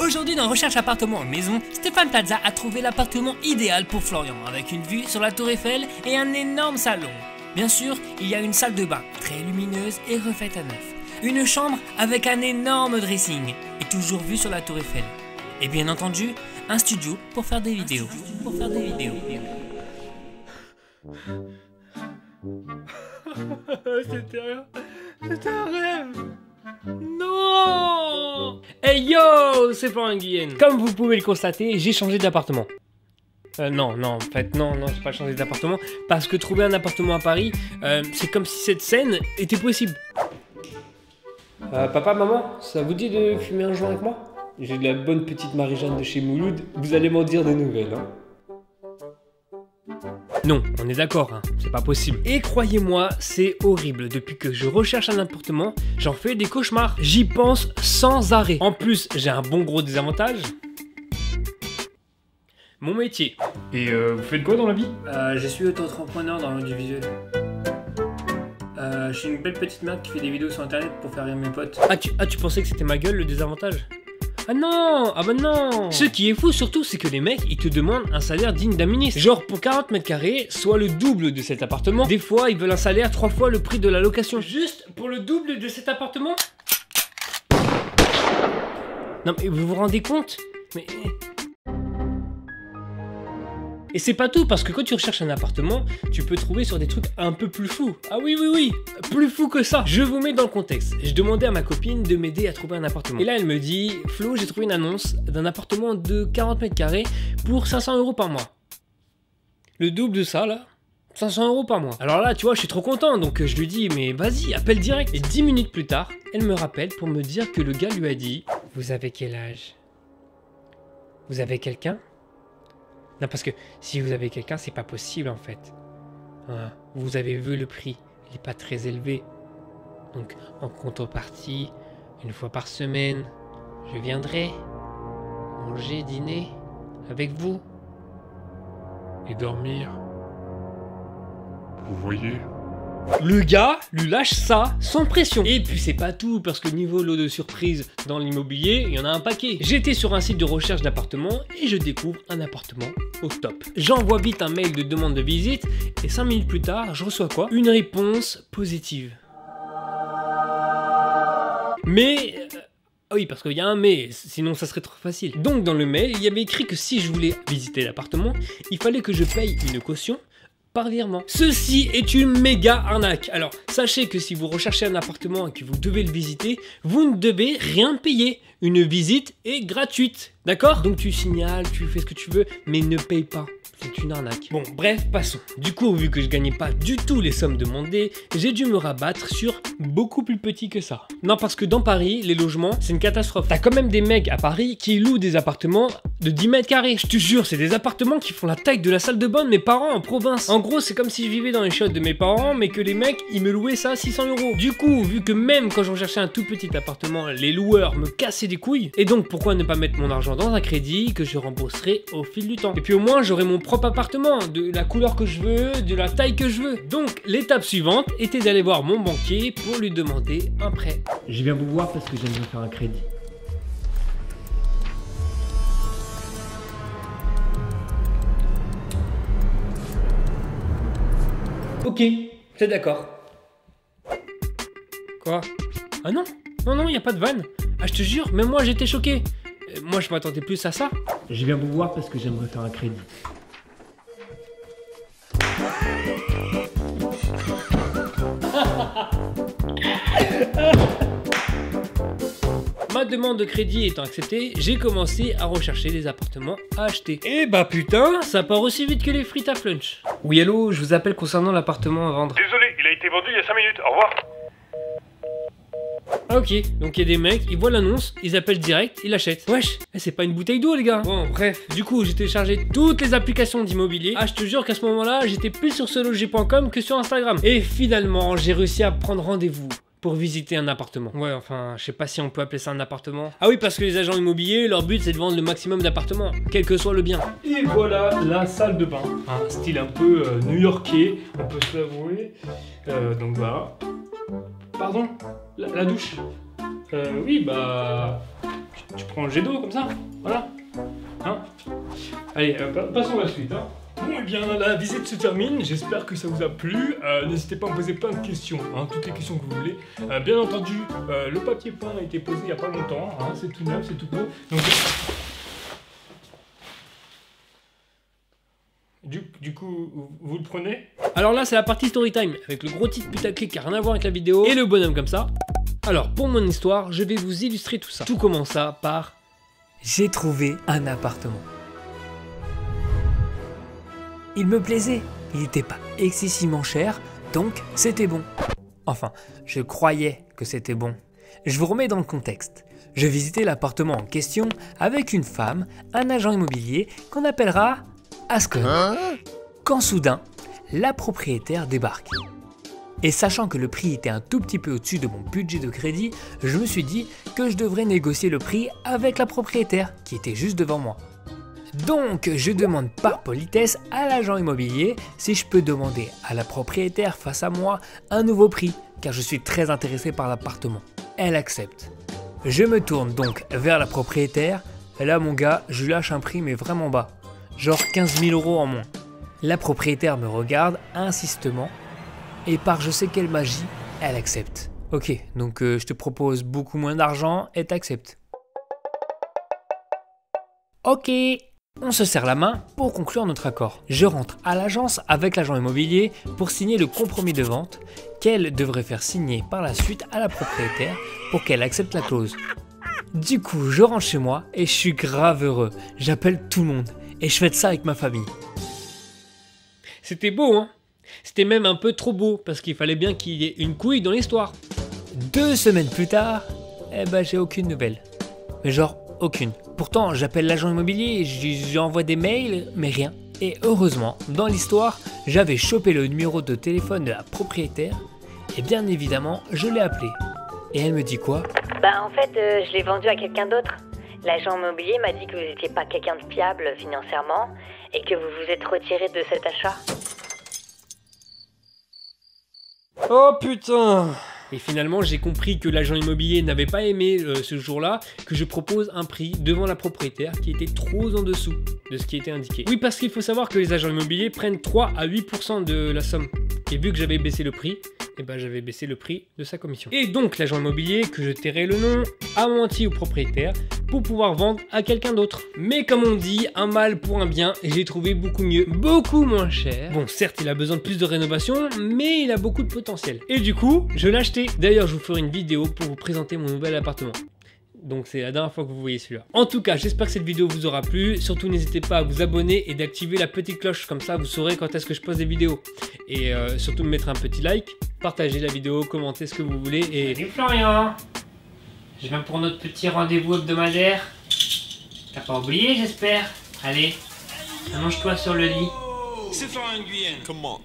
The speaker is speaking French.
Aujourd'hui dans Recherche appartement en maison, Stéphane Plaza a trouvé l'appartement idéal pour Florian, avec une vue sur la Tour Eiffel et un énorme salon. Bien sûr, il y a une salle de bain très lumineuse et refaite à neuf. Une chambre avec un énorme dressing et toujours vue sur la Tour Eiffel. Et bien entendu, un studio pour faire des vidéos. C'était un rêve. Non. Hey yo, c'est Florian Guillen. Comme vous pouvez le constater, j'ai changé d'appartement. Non, en fait, non, j'ai pas changé d'appartement. Parce que trouver un appartement à Paris, c'est comme si cette scène était possible. Papa, maman, ça vous dit de fumer un joint avec moi? J'ai de la bonne petite Marie-Jeanne de chez Mouloud, vous allez m'en dire des nouvelles, hein. Non, on est d'accord, hein, c'est pas possible. Et croyez-moi, c'est horrible. Depuis que je recherche un appartement, j'en fais des cauchemars. J'y pense sans arrêt. En plus, j'ai un bon gros désavantage. Mon métier. Et vous faites quoi dans la vie? Je suis auto-entrepreneur dans l'audiovisuel. Je suis une belle petite merde qui fait des vidéos sur internet pour faire rire mes potes. Ah, tu pensais que c'était ma gueule le désavantage? Ah non, ah bah non. Ce qui est fou surtout, c'est que les mecs, ils te demandent un salaire digne d'un ministre. Genre pour 40 mètres carrés, soit le double de cet appartement. Des fois, ils veulent un salaire 3 fois le prix de la location. Juste pour le double de cet appartement? Non mais vous vous rendez compte? Mais... Et c'est pas tout, parce que quand tu recherches un appartement, tu peux trouver sur des trucs un peu plus fous. Ah oui, plus fou que ça. Je vous mets dans le contexte. Je demandais à ma copine de m'aider à trouver un appartement. Et là, elle me dit, Flo, j'ai trouvé une annonce d'un appartement de 40 mètres carrés pour 500 € par mois. Le double de ça, là, 500 € par mois. Alors là, tu vois, je suis trop content, donc je lui dis, mais vas-y, appelle direct. Et 10 minutes plus tard, elle me rappelle pour me dire que le gars lui a dit, vous avez quel âge? Vous avez quelqu'un? Non, parce que si vous avez quelqu'un, c'est pas possible en fait. Hein, vous avez vu le prix, il est pas très élevé. Donc en contrepartie, une fois par semaine, je viendrai manger, dîner avec vous. Et dormir. Vous voyez ? Le gars lui lâche ça sans pression. Et puis c'est pas tout, parce que niveau lot de surprise dans l'immobilier, il y en a un paquet. J'étais sur un site de recherche d'appartements et je découvre un appartement au top. J'envoie vite un mail de demande de visite et 5 minutes plus tard, je reçois quoi? Une réponse positive. Mais... oui, parce qu'il y a un mais, sinon ça serait trop facile. Donc dans le mail, il y avait écrit que si je voulais visiter l'appartement, il fallait que je paye une caution par virement. Ceci est une méga arnaque. Alors, sachez que si vous recherchez un appartement et que vous devez le visiter, vous ne devez rien payer. Une visite est gratuite, d'accord? Donc tu signales, tu fais ce que tu veux, mais ne paye pas. C'est une arnaque. Bon, bref, passons. Du coup, vu que je gagnais pas du tout les sommes demandées, j'ai dû me rabattre sur beaucoup plus petit que ça. Non, parce que dans Paris, les logements, c'est une catastrophe. T'as quand même des mecs à Paris qui louent des appartements de 10 mètres carrés. Je te jure, c'est des appartements qui font la taille de la salle de bain de mes parents en province. En gros, c'est comme si je vivais dans les chiottes de mes parents, mais que les mecs, ils me louaient ça à 600 €. Du coup, vu que même quand je recherchais un tout petit appartement, les loueurs me cassaient des couilles, et donc pourquoi ne pas mettre mon argent dans un crédit que je rembourserai au fil du temps. Et puis au moins, j'aurai mon propre appartement, de la couleur que je veux, de la taille que je veux. Donc, l'étape suivante était d'aller voir mon banquier pour lui demander un prêt. Je viens vous voir parce que j'aimerais faire un crédit. Ok, c'est d'accord. Quoi? Ah non, il n'y a pas de vanne. Ah, je te jure, même moi j'étais choqué. Moi je m'attendais plus à ça. Je viens vous voir parce que j'aimerais faire un crédit. Ma demande de crédit étant acceptée, j'ai commencé à rechercher des appartements à acheter. Et bah putain, ça part aussi vite que les frites à flunch. Oui allô, je vous appelle concernant l'appartement à vendre. Désolé, il a été vendu il y a 5 minutes, au revoir. Ok, donc il y a des mecs, ils voient l'annonce, ils appellent direct, ils l'achètent. Wesh, c'est pas une bouteille d'eau les gars. Bon bref, du coup j'ai téléchargé toutes les applications d'immobilier. Ah je te jure qu'à ce moment-là, j'étais plus sur seloger.com que sur Instagram. Et finalement, j'ai réussi à prendre rendez-vous pour visiter un appartement. Ouais, enfin, je sais pas si on peut appeler ça un appartement. Ah oui, parce que les agents immobiliers, leur but c'est de vendre le maximum d'appartements, quel que soit le bien. Et voilà la salle de bain. Un style un peu new-yorkais, on peut se l'avouer. Donc voilà. Pardon? La douche? Oui, bah... Tu prends le jet d'eau comme ça, voilà. Hein? Allez, passons à la suite. Hein. Bon, et bien, la visite se termine. J'espère que ça vous a plu. N'hésitez pas à me poser plein de questions, hein, toutes les questions que vous voulez. Bien entendu, le papier peint a été posé il n'y a pas longtemps. Hein, c'est tout neuf, c'est tout beau. Donc, du coup, vous le prenez? Alors là, c'est la partie story time, avec le gros titre putaclic qui n'a rien à voir avec la vidéo, et le bonhomme comme ça. Alors, pour mon histoire, je vais vous illustrer tout ça. Tout commença par... J'ai trouvé un appartement. Il me plaisait, il n'était pas excessivement cher, donc c'était bon. Enfin, je croyais que c'était bon. Je vous remets dans le contexte. Je visitais l'appartement en question avec une femme, un agent immobilier qu'on appellera Ascon. Quand soudain, la propriétaire débarque. Et sachant que le prix était un tout petit peu au-dessus de mon budget de crédit, je me suis dit que je devrais négocier le prix avec la propriétaire qui était juste devant moi. Donc je demande par politesse à l'agent immobilier si je peux demander à la propriétaire face à moi un nouveau prix, car je suis très intéressé par l'appartement. Elle accepte. Je me tourne donc vers la propriétaire, et là mon gars, je lui lâche un prix mais vraiment bas, genre 15 000 € en moins. La propriétaire me regarde insistement, et par je sais quelle magie, elle accepte. Ok, donc je te propose beaucoup moins d'argent et t'acceptes. Ok, on se serre la main pour conclure notre accord. Je rentre à l'agence avec l'agent immobilier pour signer le compromis de vente qu'elle devrait faire signer par la suite à la propriétaire pour qu'elle accepte la clause. Du coup, je rentre chez moi et je suis grave heureux. J'appelle tout le monde et je fête ça avec ma famille. C'était beau, hein? C'était même un peu trop beau, parce qu'il fallait bien qu'il y ait une couille dans l'histoire. 2 semaines plus tard, eh ben j'ai aucune nouvelle. Mais genre, aucune. Pourtant, j'appelle l'agent immobilier, j'envoie des mails, mais rien. Et heureusement, dans l'histoire, j'avais chopé le numéro de téléphone de la propriétaire, et bien évidemment, je l'ai appelé. Et elle me dit quoi? Bah en fait, je l'ai vendu à quelqu'un d'autre. L'agent immobilier m'a dit que vous n'étiez pas quelqu'un de fiable financièrement, et que vous vous êtes retiré de cet achat. Oh putain! Et finalement, j'ai compris que l'agent immobilier n'avait pas aimé ce jour-là, que je propose un prix devant la propriétaire qui était trop en dessous de ce qui était indiqué. Oui, parce qu'il faut savoir que les agents immobiliers prennent 3 à 8% de la somme. Et vu que j'avais baissé le prix, eh ben j'avais baissé le prix de sa commission. Et donc l'agent immobilier, que je tairai le nom, a menti au propriétaire pour pouvoir vendre à quelqu'un d'autre. Mais comme on dit, un mal pour un bien, j'ai trouvé beaucoup mieux, beaucoup moins cher. Bon, certes, il a besoin de plus de rénovation, mais il a beaucoup de potentiel. Et du coup, je l'ai acheté. D'ailleurs, je vous ferai une vidéo pour vous présenter mon nouvel appartement. Donc c'est la dernière fois que vous voyez celui-là. En tout cas, j'espère que cette vidéo vous aura plu. Surtout, n'hésitez pas à vous abonner et d'activer la petite cloche. Comme ça, vous saurez quand est-ce que je pose des vidéos. Et surtout, me mettre un petit like, partager la vidéo, commenter ce que vous voulez. Et Salut Florian, je viens pour notre petit rendez-vous hebdomadaire. T'as pas oublié, j'espère. Allez, allonge-toi sur le lit. C'est Florian Nguyen. Come on.